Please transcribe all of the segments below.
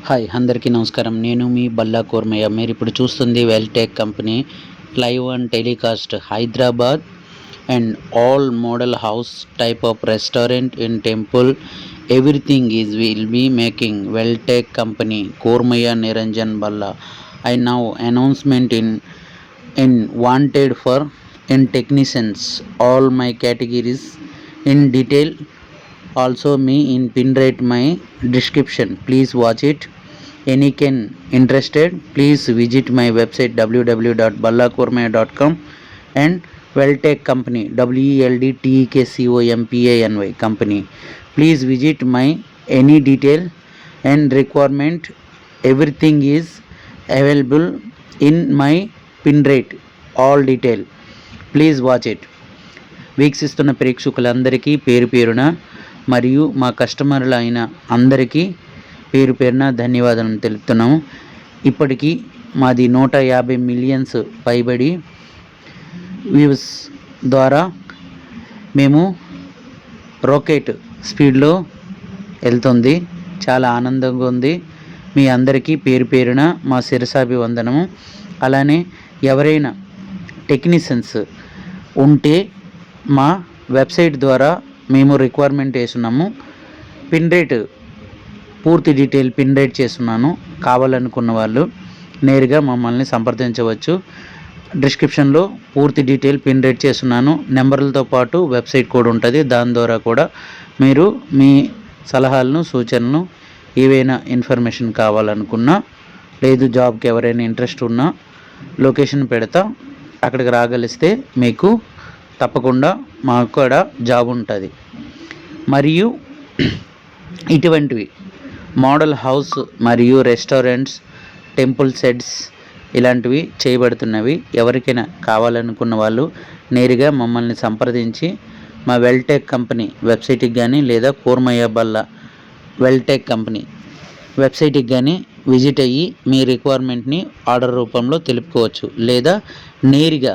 Hi అందరికీ నమస్కారం. నేను మీ బల్లా కోర్మయ్య. మీరు ఇప్పుడు చూస్తుంది Weltech company live and telecast Hyderabad and all model house type of restaurant in temple everything is will be making Weltech company Kormayya Niranjan Balla. I now announcement in wanted for in technicians all my categories in detail also me in pin rate my description, please watch it. Any can interested, please visit my website www.ballakormaya.com and Weltec company WELDTEKCOMPANY company, please visit my any detail and requirement, everything is available in my pin rate all detail, please watch it. వీక్షిస్తున్న ప్రేక్షకులందరికీ పేరు పేరున మరియు మా కస్టమర్లు అయిన అందరికీ పేరు పేరున ధన్యవాదాలను తెలుపుతున్నాము. ఇప్పటికీ మాది 150 మిలియన్స్ పైబడి వ్యూస్ ద్వారా మేము రాకెట్ స్పీడ్లో వెళ్తుంది. చాలా ఆనందంగా ఉంది. మీ అందరికీ పేరు పేరున మా శిరసాభివందనము. అలానే ఎవరైనా టెక్నీషియన్స్ ఉంటే మా వెబ్సైట్ ద్వారా మేము రిక్వైర్మెంట్ వేస్తున్నాము. పిన్ రేట్ పూర్తి డీటెయిల్ పిన్ రేట్ చేస్తున్నాను. కావాలనుకున్న వాళ్ళు నేరుగా మమ్మల్ని సంప్రదించవచ్చు. డిస్క్రిప్షన్లో పూర్తి డీటెయిల్ పిన్ రేట్ చేస్తున్నాను. నెంబర్లతో పాటు వెబ్సైట్ కూడా ఉంటుంది. దాని ద్వారా కూడా మీరు మీ సలహాలను సూచనలను ఏవైనా ఇన్ఫర్మేషన్ కావాలనుకున్నా, లేదు జాబ్కి ఎవరైనా ఇంట్రెస్ట్ ఉన్నా లొకేషన్ పెడతా, అక్కడికి రాగలిస్తే మీకు తప్పకుండా మాకు కూడా జాబ్ ఉంటుంది. మరియు ఇటువంటివి మోడల్ హౌస్ మరియు రెస్టారెంట్స్, టెంపుల్ సెట్స్ ఇలాంటివి చేయబడుతున్నవి. ఎవరికైనా కావాలనుకున్న వాళ్ళు నేరుగా మమ్మల్ని సంప్రదించి మా వెల్టెక్ కంపెనీ వెబ్సైట్కి కానీ లేదా కోర్మయ్య బల్లా వెల్టెక్ కంపెనీ వెబ్సైట్కి కానీ విజిట్ అయ్యి మీ రిక్వైర్మెంట్ని ఆర్డర్ రూపంలో తెలుపుకోవచ్చు. లేదా నేరుగా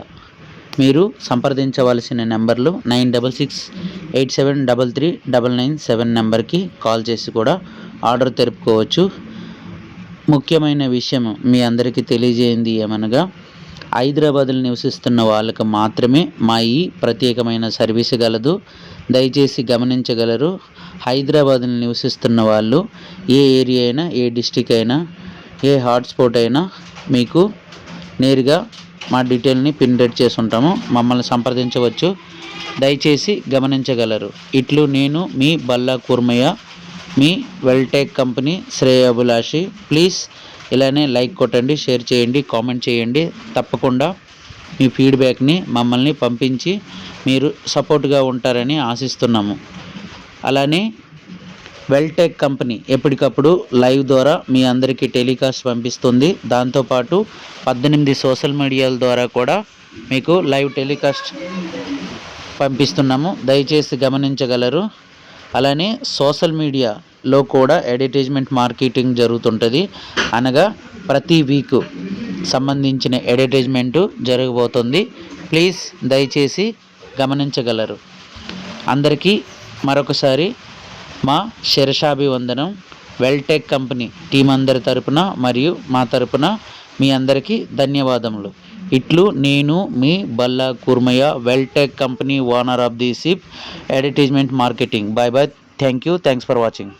మీరు సంప్రదించవలసిన నెంబర్లు 9668733997 నెంబర్కి కాల్ చేసి కూడా ఆర్డర్ తెలుపుకోవచ్చు. ముఖ్యమైన విషయం మీ అందరికీ తెలియజేయండి ఏమనగా, హైదరాబాద్లో నివసిస్తున్న వాళ్ళకు మాత్రమే మా ఈ ప్రత్యేకమైన సర్వీస్ గలదు. దయచేసి గమనించగలరు. హైదరాబాద్లో నివసిస్తున్న వాళ్ళు ఏ ఏరియా అయినా, ఏ డిస్టిక్ అయినా, ఏ హాట్స్పాట్ అయినా మీకు నేరుగా మా డీటెయిల్ని పిన్ రేట్ చేసి ఉంటాము. మమ్మల్ని సంప్రదించవచ్చు. దయచేసి గమనించగలరు. ఇట్లు నేను మీ బల్లా కోర్మయ్య, మీ వెల్టెక్ కంపెనీ శ్రేయోభిలాషి. ప్లీజ్ ఇలానే లైక్ కొట్టండి, షేర్ చేయండి, కామెంట్ చేయండి. తప్పకుండా మీ ఫీడ్బ్యాక్ని మమ్మల్ని పంపించి మీరు సపోర్ట్గా ఉంటారని ఆశిస్తున్నాము. అలానే వెల్టెక్ కంపెనీ ఎప్పటికప్పుడు లైవ్ ద్వారా మీ అందరికీ టెలికాస్ట్ పంపిస్తుంది. దాంతోపాటు 18 సోషల్ మీడియాల ద్వారా కూడా మీకు లైవ్ టెలికాస్ట్ పంపిస్తున్నాము. దయచేసి గమనించగలరు. అలానే సోషల్ మీడియాలో కూడా అడ్వర్టైజ్మెంట్ మార్కెటింగ్ జరుగుతుంటుంది. అనగా ప్రతి వీక్ సంబంధించిన అడ్వర్టైజ్మెంటు జరగబోతుంది. ప్లీజ్ దయచేసి గమనించగలరు. అందరికీ మరొకసారి మా శిరసాభివందనం. వెల్టెక్ కంపెనీ టీం అందరి తరపున మరియు మా తరపున మీ అందరికీ ధన్యవాదములు. ఇట్లు నేను మీ Balla Kormayya, Weltech company owner of the sip advertisement marketing. Bye bye. Thank you. Thanks for watching.